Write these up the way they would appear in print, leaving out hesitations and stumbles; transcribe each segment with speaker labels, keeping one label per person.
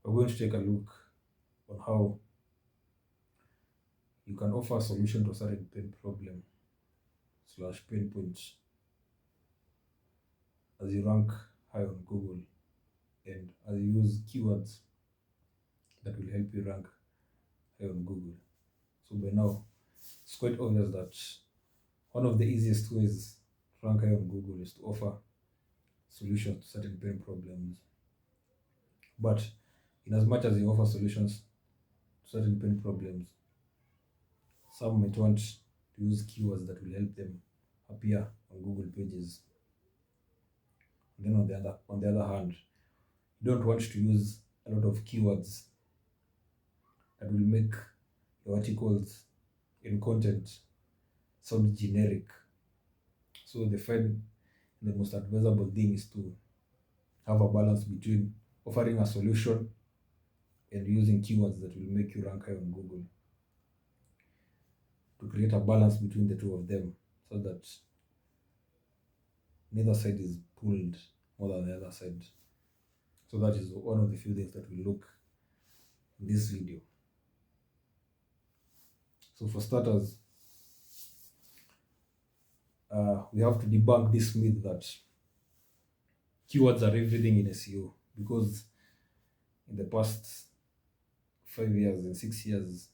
Speaker 1: we're going to take a look on how you can offer a solution to a certain pain problem slash pain points as you rank high on Google and as you use keywords that will help you rank high on Google. So by now, it's quite obvious that one of the easiest ways to rank high on Google is to offer solutions to certain pain problems. But in as much as you offer solutions to certain pain problems, some might want to use keywords that will help them appear on Google pages. And then on the other hand, you don't want to use a lot of keywords that will make your articles and content sound generic. So they find the most advisable thing is to have a balance between offering a solution and using keywords that will make you rank high on Google, to create a balance between the two of them so that neither side is pulled more than the other side. So that is one of the few things that we look in this video. So for starters, we have to debunk this myth that keywords are everything in SEO, because in the past 5 years and 6 years,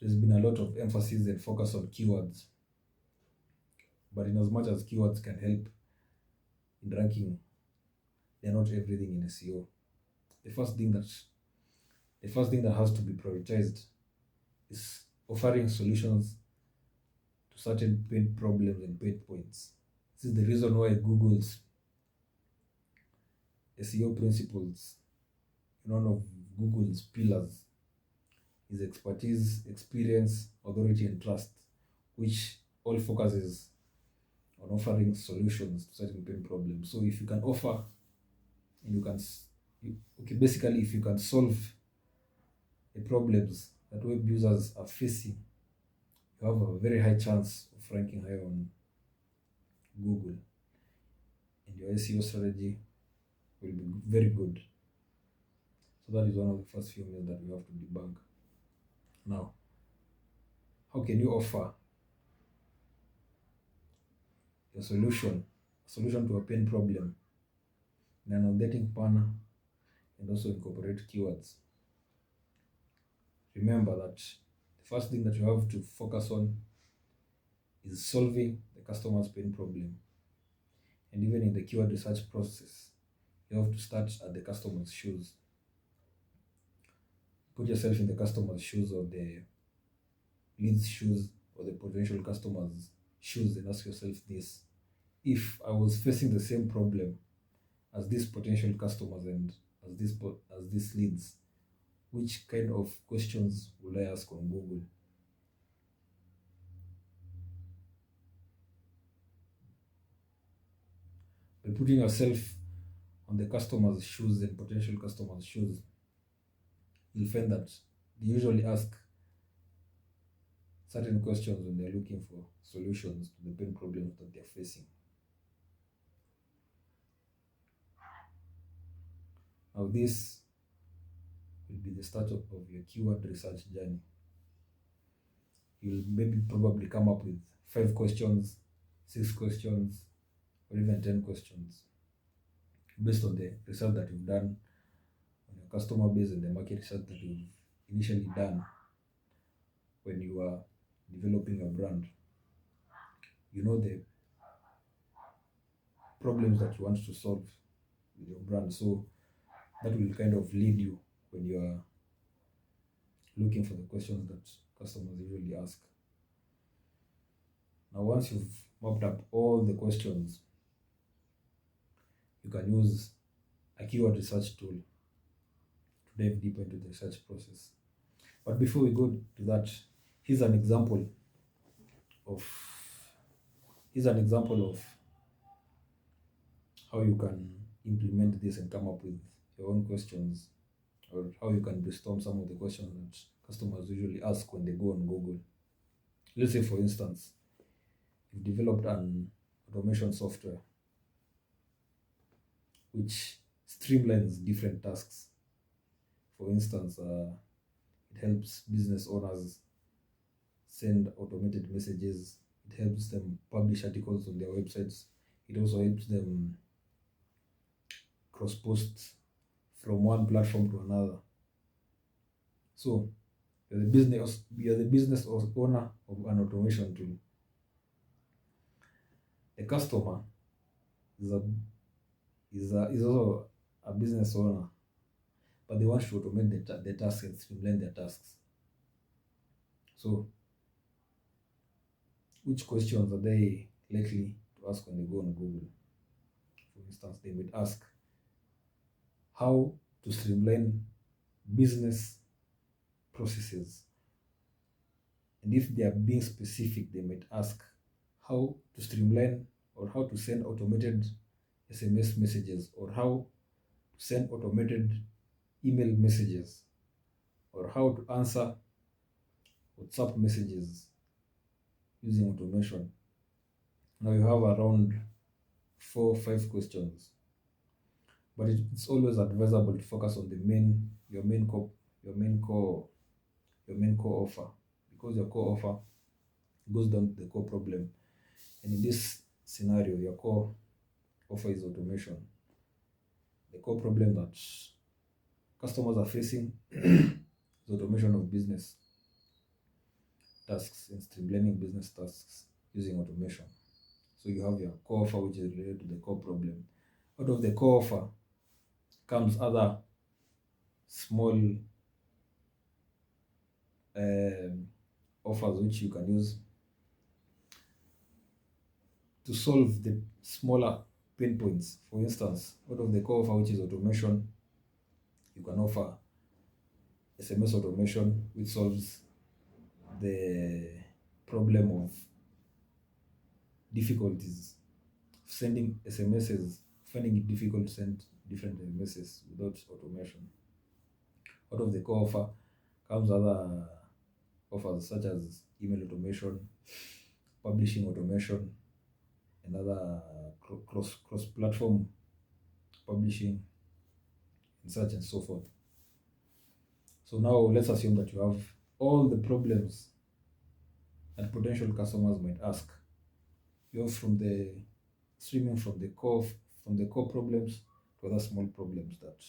Speaker 1: there's been a lot of emphasis and focus on keywords. But in as much as keywords can help in ranking, they're not everything in SEO. The first thing that has to be prioritized is offering solutions to certain pain problems and pain points. This is the reason why Google's SEO principles, one of Google's pillars, is expertise, experience, authority, and trust, which all focuses on offering solutions to certain pain problems. So if you can offer and basically if you can solve the problems that web users are facing, you have a very high chance of ranking high on Google, and your SEO strategy will be very good. So that is one of the first few myths that we have to debunk. Now, how can you offer a solution to a pain problem in an authentic manner and also incorporate keywords? Remember that the first thing that you have to focus on is solving the customer's pain problem. And even in the keyword research process, you have to start at the customer's shoes. Put yourself in the customer's shoes, or the lead's shoes, or the potential customer's shoes, and ask yourself this: if I was facing the same problem as these potential customers and as these leads, which kind of questions will I ask on Google? By putting yourself on the customer's shoes and potential customers' shoes, you'll find that they usually ask certain questions when they're looking for solutions to the pain problems that they're facing. Now, this will be the start of your keyword research journey. You'll probably come up with 5 questions, 6 questions, or even 10 questions based on the research that you've done on your customer base and the market research that you've initially done when you are developing a brand. You know the problems that you want to solve with your brand, so that will kind of lead you when you are looking for the questions that customers usually ask. Now, once you've mapped up all the questions, you can use a keyword research tool to dive deeper into the research process. But before we go to that, here's an example of how you can implement this and come up with your own questions, or how you can brainstorm some of the questions that customers usually ask when they go on Google. Let's say, for instance, you've developed an automation software which streamlines different tasks For instance, it helps business owners send automated messages. It helps them publish articles on their websites. It also helps them cross post from one platform to another. So you're the business owner of an automation tool. A customer is a is also a business owner, but they want to automate the tasks and streamline their tasks. So which questions are they likely to ask when they go on Google? For instance, they might ask how to streamline business processes. And if they are being specific, they might ask how to streamline or how to send automated SMS messages, or how to send automated email messages, or how to answer WhatsApp messages using automation. Now you have around 4 or 5 questions, but it's always advisable to focus on your main core offer, because your core offer goes down to the core problem. And in this scenario, your core offer is automation. The core problem that customers are facing is automation of business tasks and streamlining business tasks using automation. So you have your core offer, which is related to the core problem. Out of the core offer comes other small offers which you can use to solve the smaller pain points. For instance, out of the core offer, which is automation, you can offer SMS automation, which solves the problem of difficulties sending SMSs, finding it difficult to send different SMSs without automation. Out of the core offer comes other offers such as email automation, publishing automation, and other cross-platform publishing, and such and so forth. So now let's assume that you have all the problems that potential customers might ask. You have from the streaming from the core problems to other small problems that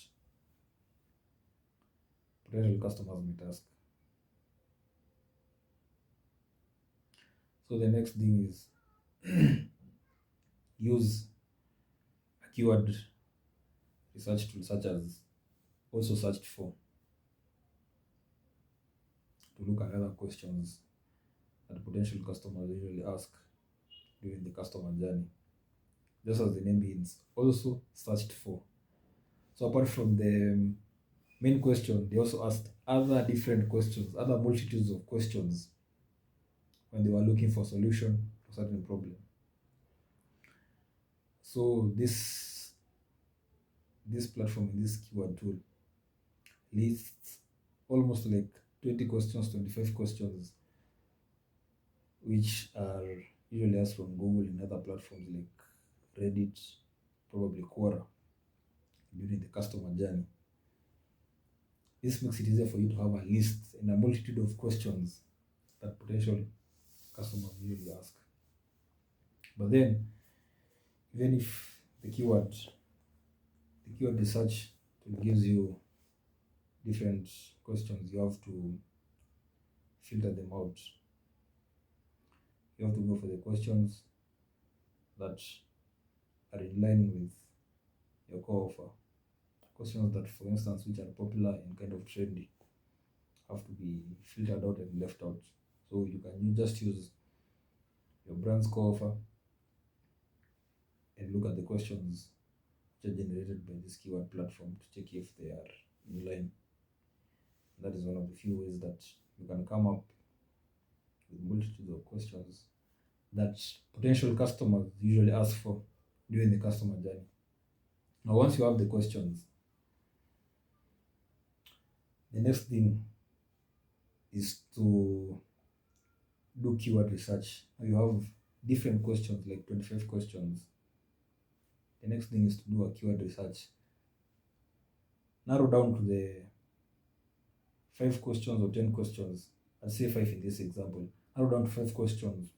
Speaker 1: potential customers might ask. So the next thing is use a keyword research tool such as also searched for to look at other questions that potential customers usually ask during the customer journey. Just as the name hints, also searched for. So apart from the main question, they also asked other different questions, other multitudes of questions when they were looking for solution to a certain problem. So this platform, this keyword tool, lists almost like 20 questions, 25 questions, which are usually asked from Google and other platforms like Reddit, probably Quora, during the customer journey. This makes it easier for you to have a list and a multitude of questions that potential customers usually ask. But then, even if the keyword research tool gives you different questions, you have to filter them out. You have to go for the questions that are in line with your core offer. Questions that, for instance, which are popular and kind of trendy, have to be filtered out and left out. So you just use your brand's core offer and look at the questions which are generated by this keyword platform to check if they are in line. That is one of the few ways that you can come up with multitudes of questions that potential customers usually ask for during the customer journey. Now, once you have the questions, the next thing is to do keyword research. Now you have different questions, like 25 questions. The next thing is to do a keyword research. Narrow down to the 5 questions or 10 questions. I'll say 5 in this example. Narrow down to 5 questions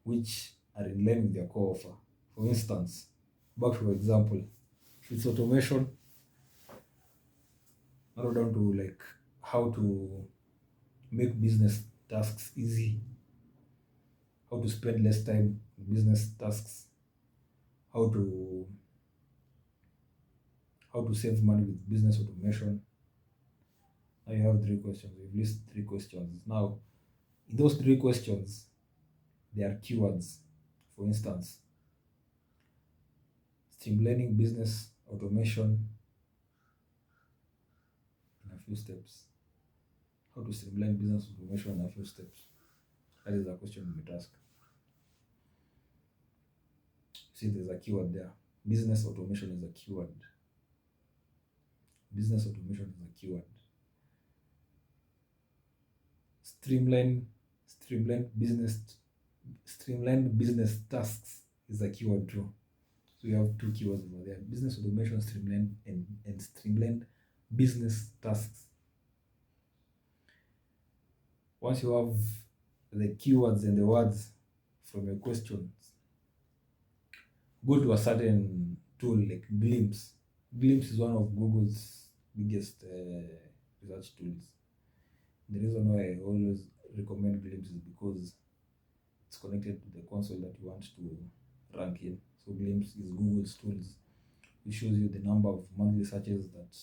Speaker 1: which are in line with your core offer. For instance, back to our example, if it's automation, narrow down to like how to make business tasks easy, how to spend less time on business tasks, how to save money with business automation. Now you have 3 questions. You've listed 3 questions. Now, in those 3 questions, there are keywords. For instance, streamlining business automation in a few steps. How to streamline business automation in a few steps. That is a question you might ask. See, there's a keyword there. Business automation is a keyword. Business automation is a keyword. Streamlined business tasks is a keyword too. So you have 2 keywords over there: business automation, streamlined, and streamlined business tasks. Once you have the keywords and the words from your questions, go to a certain tool like Glimpse. Glimpse is one of Google's biggest research tools. The reason why I always recommend Glimpse is because it's connected to the console that you want to rank in. So Glimpse is Google's tools. It shows you the number of monthly searches that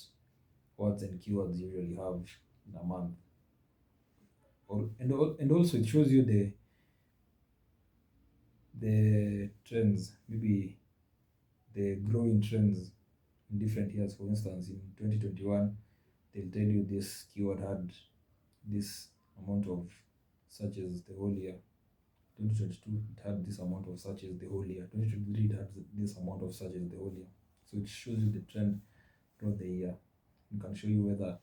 Speaker 1: words and keywords usually have in a month. And also it shows you the trends, maybe the growing trends in different years. For instance, in 2021, they'll tell you this keyword had this amount of searches the whole year. 2022, it had this amount of searches the whole year. 2023, it had this amount of searches the whole year. So it shows you the trend throughout the year. It can show you whether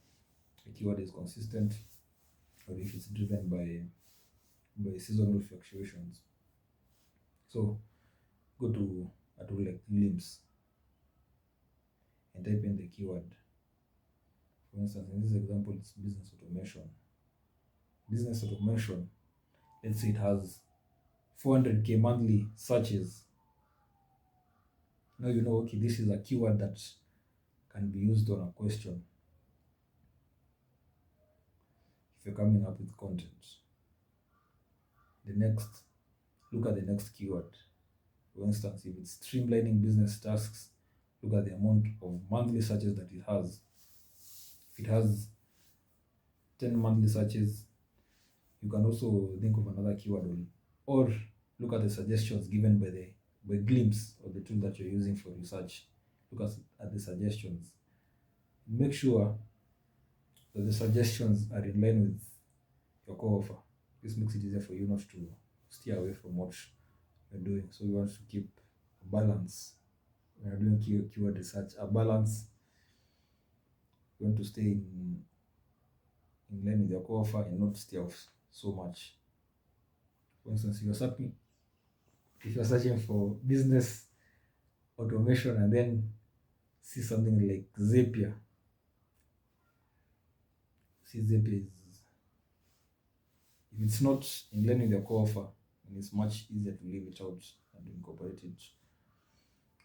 Speaker 1: a keyword is consistent or if it's driven by seasonal fluctuations. So go to a tool like Glimpse and type in the keyword. For instance, in this example, it's business automation. Business automation, let's say it has 400k monthly searches. Now you know, okay, this is a keyword that can be used on a question if you're coming up with content. Look at the next keyword. For instance, if it's streamlining business tasks, look at the amount of monthly searches that it has. If it has 10 monthly searches, you can also think of another keyword, or look at the suggestions given by Glimpse, or the tool that you're using for research. Look at the suggestions. Make sure that the suggestions are in line with your core offer. This makes it easier for you not to steer away from what you're doing. So you want to keep a balance when you're doing keyword research. A balance. You want to stay in line with your core offer and not steer off so much. For instance, if you're searching for business automation and then see something like Zapier. See, Zapier if it's not in line with your core offer, then it's much easier to leave it out and incorporate it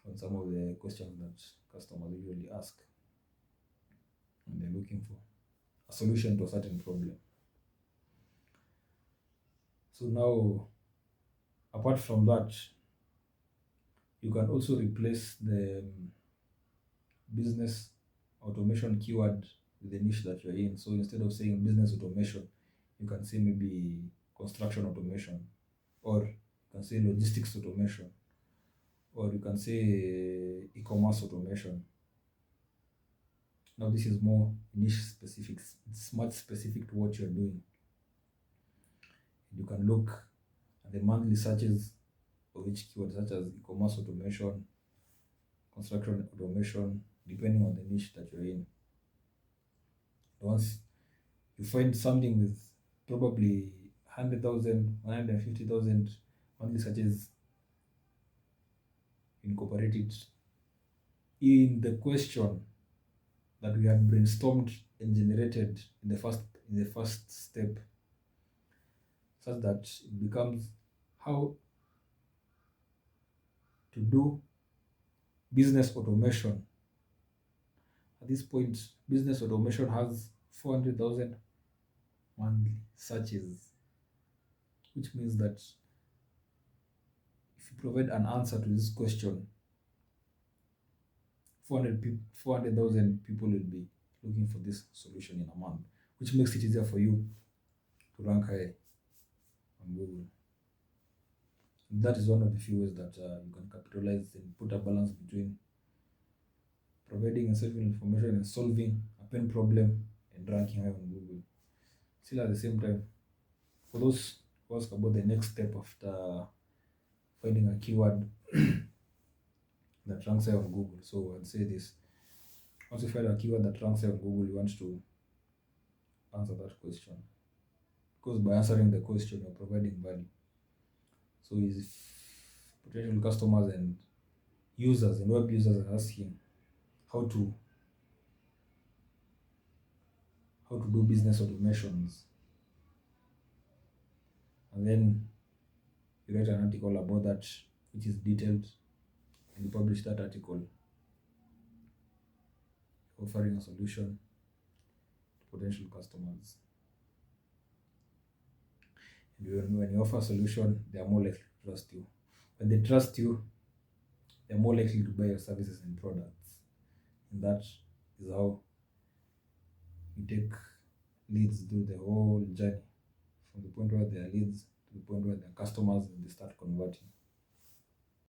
Speaker 1: on some of the questions that customers usually ask when they're looking for a solution to a certain problem. So now, apart from that, you can also replace the business automation keyword with the niche that you're in. So instead of saying business automation, you can say maybe construction automation, or you can say logistics automation, or you can say e-commerce automation. Now this is more niche specific. It's much specific to what you're doing. You can look at the monthly searches of each keyword, such as e-commerce automation, construction automation, depending on the niche that you're in. Once you find something with probably 100,000, 150,000 monthly searches, incorporate it in the question that we had brainstormed and generated in the first step, such that it becomes how to do business automation. At this point, business automation has 400,000 monthly searches, which means that if you provide an answer to this question, 400,000 people will be looking for this solution in a month, which makes it easier for you to rank high on Google. That is one of the few ways that you can capitalize and put a balance between providing essential information and solving a pain problem and ranking high on Google. Still, at the same time, for those who ask about the next step after finding a keyword that ranks high on Google, so I'd say this: once you find a keyword that ranks high on Google, you want to answer that question, because by answering the question, you're providing value. So if potential customers and users and web users are asking how to do business automations, and then you write an article about that which is detailed, and you publish that article offering a solution to potential customers. And when you offer a solution, they are more likely to trust you. When they trust you, they're more likely to buy your services and products. And that is how you take leads through the whole journey, from the point where they are leads to the point where they're customers and they start converting.